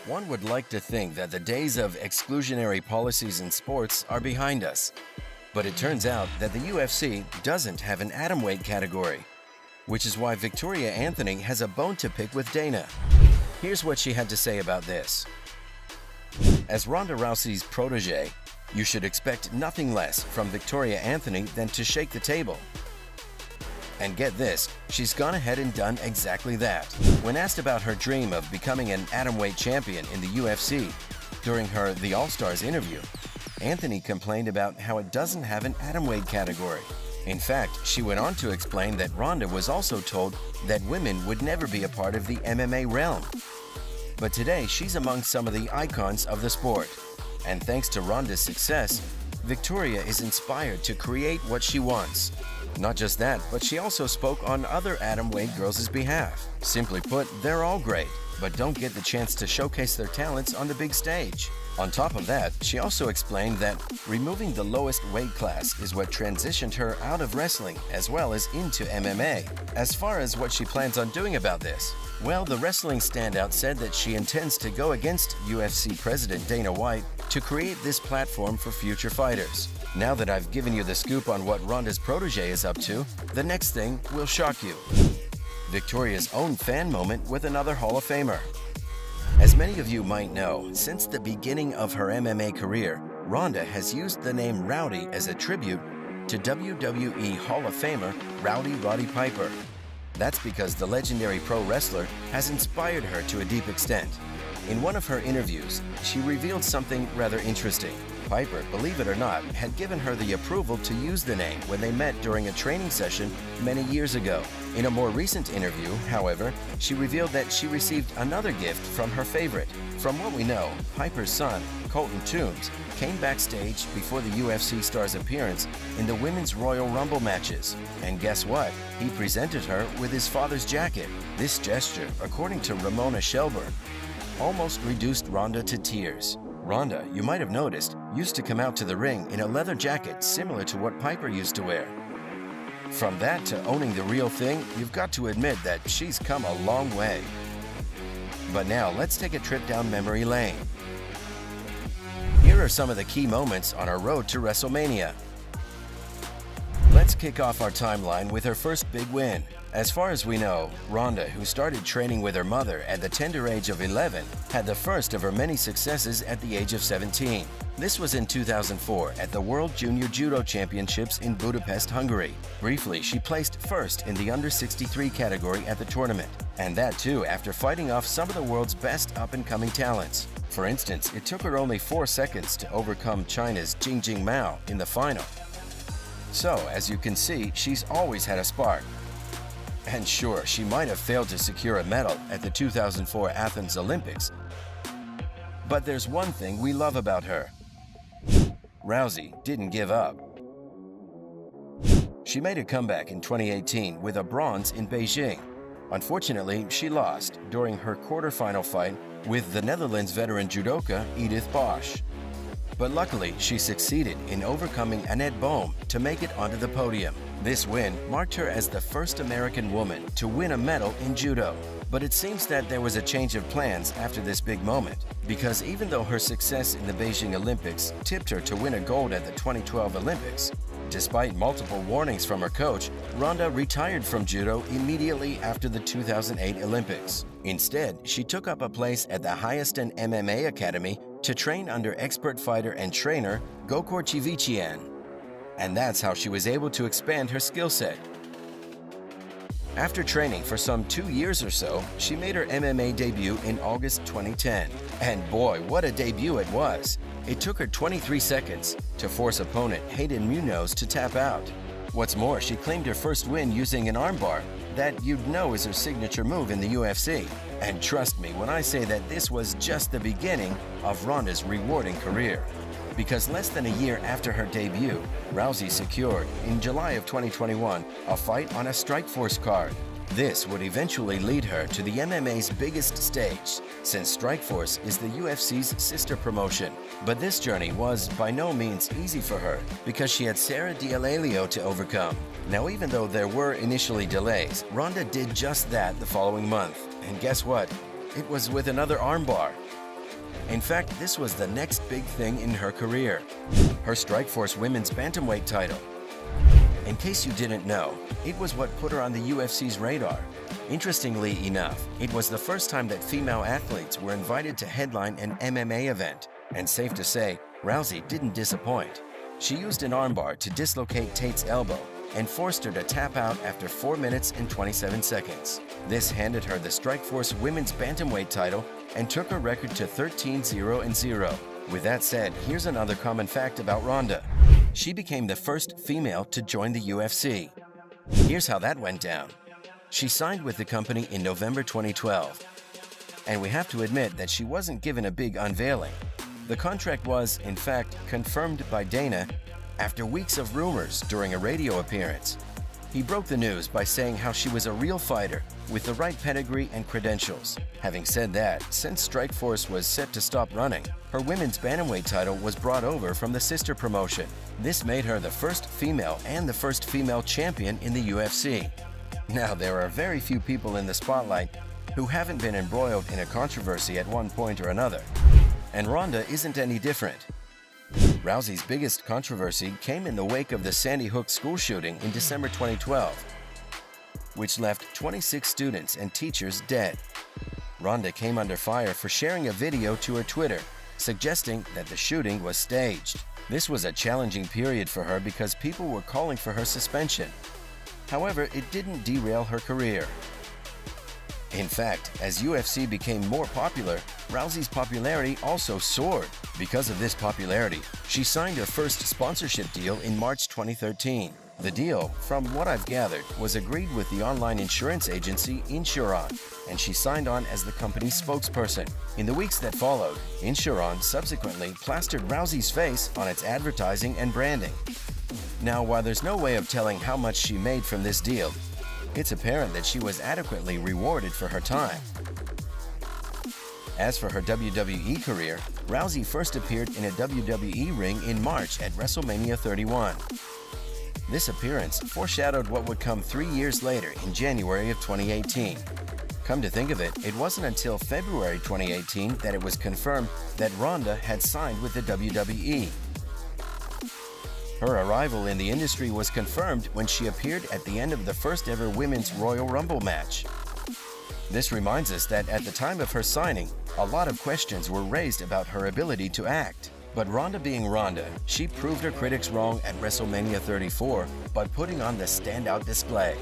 One would like to think that the days of exclusionary policies in sports are behind us. But it turns out that the UFC doesn't have an atomweight category, which is why Victoria Anthony has a bone to pick with Dana. Here's what she had to say about this. As Ronda Rousey's protege, you should expect nothing less from Victoria Anthony than to shake the table. And get this, she's gone ahead and done exactly that. When asked about her dream of becoming an atomweight champion in the UFC during her The All-Stars interview, Anthony complained about how it doesn't have an atomweight category. In fact, she went on to explain that Ronda was also told that women would never be a part of the MMA realm. But today, she's among some of the icons of the sport. And thanks to Ronda's success, Victoria is inspired to create what she wants. Not just that, but she also spoke on other atomweight girls' behalf. Simply put, they're all great, but don't get the chance to showcase their talents on the big stage. On top of that, she also explained that removing the lowest weight class is what transitioned her out of wrestling as well as into MMA. As far as what she plans on doing about this, well, the wrestling standout said that she intends to go against UFC President Dana White to create this platform for future fighters. Now that I've given you the scoop on what Ronda's protege is up to, the next thing will shock you. Victoria's own fan moment with another Hall of Famer. As many of you might know, since the beginning of her MMA career, Ronda has used the name Rowdy as a tribute to WWE Hall of Famer Roddy Piper. That's because the legendary pro wrestler has inspired her to a deep extent. In one of her interviews, she revealed something rather interesting. Piper, believe it or not, had given her the approval to use the name when they met during a training session many years ago. In a more recent interview, however, she revealed that she received another gift from her favorite. From what we know, Piper's son, Colton Toombs, came backstage before the UFC star's appearance in the Women's Royal Rumble matches. And guess what? He presented her with his father's jacket. This gesture, according to Ramona Shelburne, almost reduced Ronda to tears. Ronda, you might have noticed, used to come out to the ring in a leather jacket similar to what Piper used to wear. From that to owning the real thing, you've got to admit that she's come a long way. But now let's take a trip down memory lane. Here are some of the key moments on our road to WrestleMania. Let's kick off our timeline with her first big win. As far as we know, Ronda, who started training with her mother at the tender age of 11, had the first of her many successes at the age of 17. This was in 2004 at the World Junior Judo Championships in Budapest, Hungary. Briefly, she placed first in the under 63 category at the tournament, and that too after fighting off some of the world's best up-and-coming talents. For instance, it took her only 4 seconds to overcome China's Jingjing Mao in the final. So, as you can see, she's always had a spark. And sure, she might have failed to secure a medal at the 2004 Athens Olympics. But there's one thing we love about her. Rousey didn't give up. She made a comeback in 2018 with a bronze in Beijing. Unfortunately, she lost during her quarterfinal fight with the Netherlands veteran judoka Edith Bosch. But luckily, she succeeded in overcoming Annette Bohm to make it onto the podium. This win marked her as the first American woman to win a medal in judo. But it seems that there was a change of plans after this big moment, because even though her success in the Beijing Olympics tipped her to win a gold at the 2012 Olympics, despite multiple warnings from her coach, Ronda retired from judo immediately after the 2008 Olympics. Instead, she took up a place at the Hayastan MMA Academy to train under expert fighter and trainer Gokor Chivichian. And that's how she was able to expand her skill set. After training for some 2 years or so, she made her MMA debut in August 2010. And boy, what a debut it was! It took her 23 seconds to force opponent Hayden Munoz to tap out. What's more, she claimed her first win using an armbar that you'd know is her signature move in the UFC. And trust me when I say that this was just the beginning of Ronda's rewarding career. Because less than a year after her debut, Rousey secured, in July of 2021, a fight on a Strikeforce card. This would eventually lead her to the MMA's biggest stage, since Strikeforce is the UFC's sister promotion. But this journey was by no means easy for her, because she had Sarah D'Amelio to overcome. Now, even though there were initially delays, Ronda did just that the following month. And guess what? It was with another armbar. In fact, this was the next big thing in her career, her Strikeforce Women's Bantamweight title. In case you didn't know, it was what put her on the UFC's radar. Interestingly enough, it was the first time that female athletes were invited to headline an MMA event, and safe to say, Rousey didn't disappoint. She used an armbar to dislocate Tate's elbow and forced her to tap out after 4 minutes and 27 seconds. This handed her the Strikeforce Women's Bantamweight title and took her record to 13-0-0. With that said, here's another common fact about Ronda. She became the first female to join the UFC. Here's how that went down. She signed with the company in November 2012. And we have to admit that she wasn't given a big unveiling. The contract was, in fact, confirmed by Dana after weeks of rumors during a radio appearance. He broke the news by saying how she was a real fighter with the right pedigree and credentials. Having said that, since Strikeforce was set to stop running, her women's bantamweight title was brought over from the sister promotion. This made her the first female and the first female champion in the UFC. Now, there are very few people in the spotlight who haven't been embroiled in a controversy at one point or another. And Ronda isn't any different. Rousey's biggest controversy came in the wake of the Sandy Hook school shooting in December 2012, which left 26 students and teachers dead. Ronda came under fire for sharing a video to her Twitter, suggesting that the shooting was staged. This was a challenging period for her because people were calling for her suspension. However, it didn't derail her career. In fact, as UFC became more popular, Rousey's popularity also soared. Because of this popularity, she signed her first sponsorship deal in March 2013. The deal, from what I've gathered, was agreed with the online insurance agency Insuron, and she signed on as the company's spokesperson. In the weeks that followed, Insuron subsequently plastered Rousey's face on its advertising and branding. Now, while there's no way of telling how much she made from this deal, it's apparent that she was adequately rewarded for her time. As for her WWE career, Rousey first appeared in a WWE ring in March at WrestleMania 31. This appearance foreshadowed what would come 3 years later in January of 2018. Come to think of it, it wasn't until February 2018 that it was confirmed that Ronda had signed with the WWE. Her arrival in the industry was confirmed when she appeared at the end of the first ever Women's Royal Rumble match. This reminds us that at the time of her signing, a lot of questions were raised about her ability to act. But Ronda being Ronda, she proved her critics wrong at WrestleMania 34 by putting on the standout display.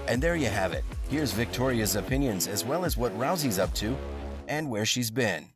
And there you have it. Here's Victoria's opinions as well as what Rousey's up to and where she's been.